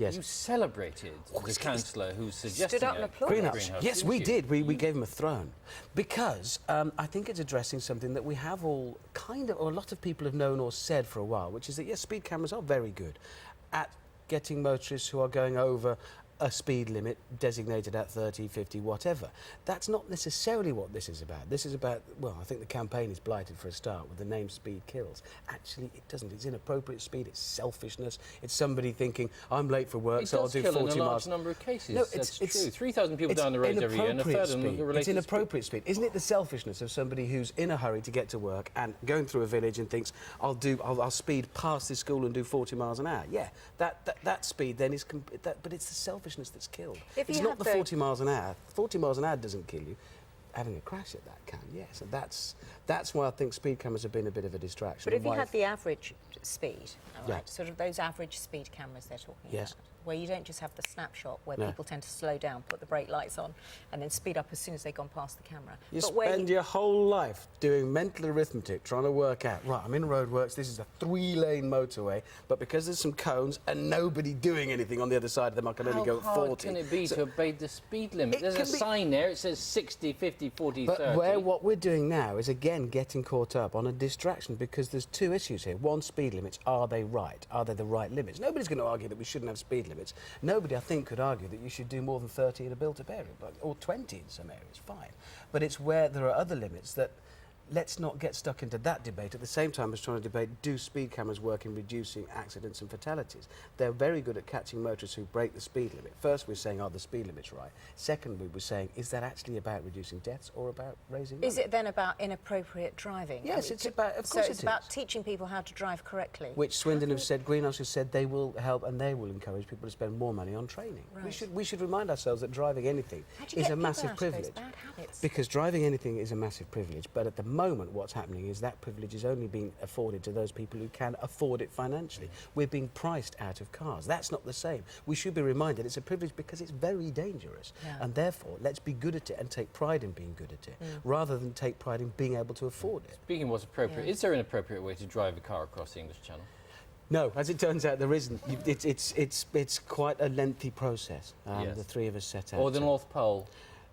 Yes. You celebrated the councillor who suggested Stood up and applauded. Greenhouse. Yes, we did. We gave him a throne because I think it's addressing something that we have all kind of, or a lot of people have known or said for a while, which is that, yes, speed cameras are very good at getting motorists who are going over a speed limit designated at 30, 50, whatever. That's not necessarily what this is about. This is about, well, I think the campaign is blighted for a start with the name Speed Kills. Actually, it doesn't. It's inappropriate speed, it's selfishness, it's somebody thinking, I'm late for work, so I'll do 40 miles. In a large number of cases, no, that's true. 3,000 people down the road every year, and a third of them are related It's inappropriate speed. Isn't it the selfishness of somebody who's in a hurry to get to work and going through a village and thinks, I'll speed past this school and do 40 miles an hour? Yeah, that speed then is, but it's the selfishness that's killed. It's not the 40 miles an hour. 40 miles an hour doesn't kill you. Having a crash at that can, yes. And that's why I think speed cameras have been a bit of a distraction. But if you had the average speed, right, Yeah. sort of those average speed cameras they're talking Yes. about, where you don't just have the snapshot where No. people tend to slow down, put the brake lights on, and then speed up as soon as they've gone past the camera. You but where spend your whole life doing mental arithmetic, trying to work out, right, I'm in roadworks, this is a 3-lane motorway, but because there's some cones and nobody doing anything on the other side of them, I can only go at 40. How hard can it be to obey the speed limit? There's a sign there, it says 60, 50, 40, but 30. what we're doing now is, again, getting caught up on a distraction, because there's two issues here. One, speed limits. Are they right? Are they the right limits? Nobody's going to argue that we shouldn't have speed limits. Nobody, I think, could argue that you should do more than 30 in a built-up area, or 20 in some areas, fine. But it's where there are other limits that, let's not get stuck into that debate at the same time as trying to debate, do speed cameras work in reducing accidents and fatalities? They're very good at catching motorists who break the speed limit. First, we're saying, are the speed limits right? Secondly, we're saying, is that actually about reducing deaths or about raising money? is it then about inappropriate driving? Yes, I mean, it's about, of course so it's it about is. teaching people how to drive correctly. Which Swindon have said, Greenhouse has said they will help and they will encourage people to spend more money on training. Right. We should remind ourselves that driving anything is a massive privilege. Bad habits? Because driving anything is a massive privilege, but at the moment what's happening is that privilege is only being afforded to those people who can afford it financially. We're being priced out of cars. That's not the same. We should be reminded it's a privilege because it's very dangerous. Yeah. And therefore, let's be good at it and take pride in being good at it, rather than take pride in being able to afford it. Speaking of what's appropriate, is there an appropriate way to drive a car across the English Channel? No, as it turns out, there isn't. It's quite a lengthy process. Yes. The three of us set out. Or the North Pole?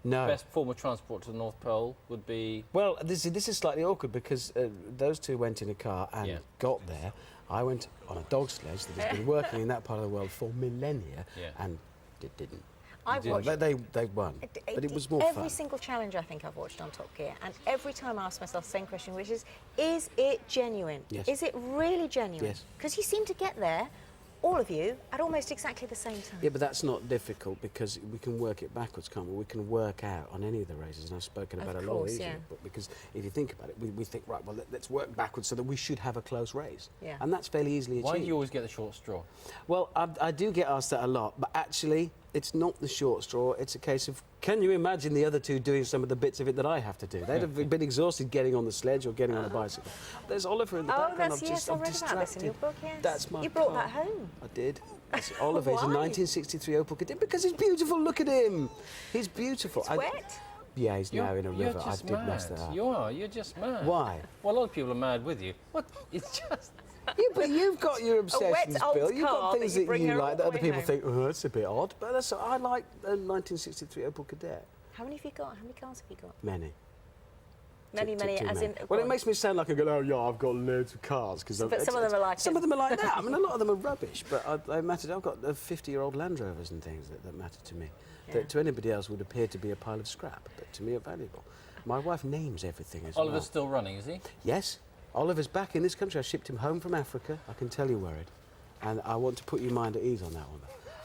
No. Best form of transport to the North Pole would be... Well, this is slightly awkward because those two went in a car and got there. I went on a dog sledge that has been working in that part of the world for millennia and it didn't. I've watched, they won, but it was more fun. Every single challenge I think I've watched on Top Gear, and every time I ask myself the same question, which is it genuine? Yes. Is it really genuine? Yes. Because you seem to get there, all of you, at almost exactly the same time. Yeah, but that's not difficult because we can work it backwards, can't we? We can work out on any of the races, and I've spoken about it a lot easier. But because if you think about it, we think, right, well, let's work backwards so that we should have a close race. Yeah. And that's fairly easily achieved. Why do you always get the short straw? Well, I do get asked that a lot, but actually, it's not the short straw. It's a case of, can you imagine the other two doing some of the bits of it that I have to do? They'd have been exhausted getting on the sledge or getting on a bicycle. There's Oliver in the background. Yes, I read about this in your book, yes. That's my You brought car. that home. I did. That's Oliver. He's a Why? 1963 Opel Kadett because he's beautiful. Look at him. He's beautiful. It's wet. Yeah, he's now in a river. I Just did mad. mess that up. You're just mad. Why? Well, a lot of people are mad with you. What? It's just... Yeah, but you've got your obsessions, old Bill. You've got car things that you that bring you her like all that the other way people home. think, oh, that's a bit odd. But I like a 1963 Opel Kadett. How many have you got? How many cars have you got? Many. Many, as in... Well, it makes me sound like I go, oh, yeah, I've got loads of cars. But some of them are like... Some of them are like that. I mean, a lot of them are rubbish, but I've got 50-year-old Land Rovers and things that matter to me. Yeah. That to anybody else would appear to be a pile of scrap, but to me are valuable. My wife names everything as Oliver's well. still running, is he? Yes. Oliver's back in this country. I shipped him home from Africa. I can tell you where it. And I want to put your mind at ease on that one.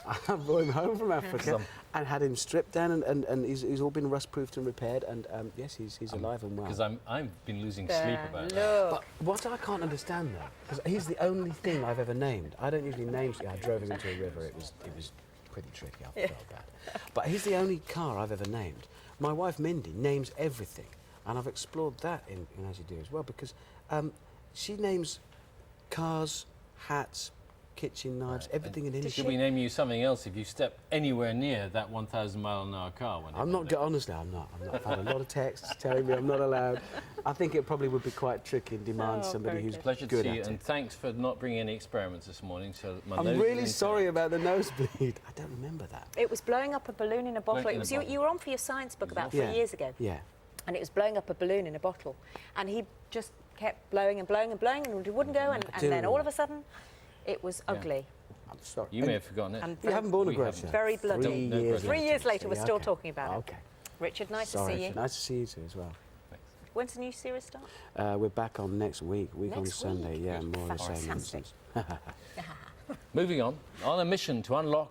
I brought him home from Africa and had him stripped down and he's all been rust-proofed and repaired and yes, he's alive and well. Because I've been losing sleep about it. But what I can't understand though, because he's the only thing I've ever named. I don't usually name. I drove him into a river. It was pretty tricky. I felt bad. But he's the only car I've ever named. My wife Mindy names everything, and I've explored that in As You Do as well because she names cars, hats, kitchen knives, everything in Should here. we name you something else if you step anywhere near that 1,000-mile-an-hour car? When I'm not, honestly, I'm not. I've had a lot of texts telling me I'm not allowed. I think it probably would be quite tricky and demand somebody who's Pleasure good to see you, at and it. thanks for not bringing any experiments this morning. So my I'm nose really is sorry intact. about the nosebleed. I don't remember that. It was blowing up a balloon in a bottle. Blowing It in was a bottle. you were on for your science book about Yeah. 3 years ago. Yeah. And it was blowing up a balloon in a bottle. And he just kept blowing and blowing and blowing, and it wouldn't go. And do then all remember. of a sudden, it was ugly. I'm sorry. You may have forgotten it. And You haven't borne a We grudge, haven't. sir? very bloody. 3 No years grudge. 3 years later, so we're yeah, still okay. talking about it. Okay. Richard, nice Sorry. to see you. Nice to see you too as well. When's the new series start? We're back on next week on Next Sunday. week? Yeah, more of the same Fantastic. nonsense. Moving on a mission to unlock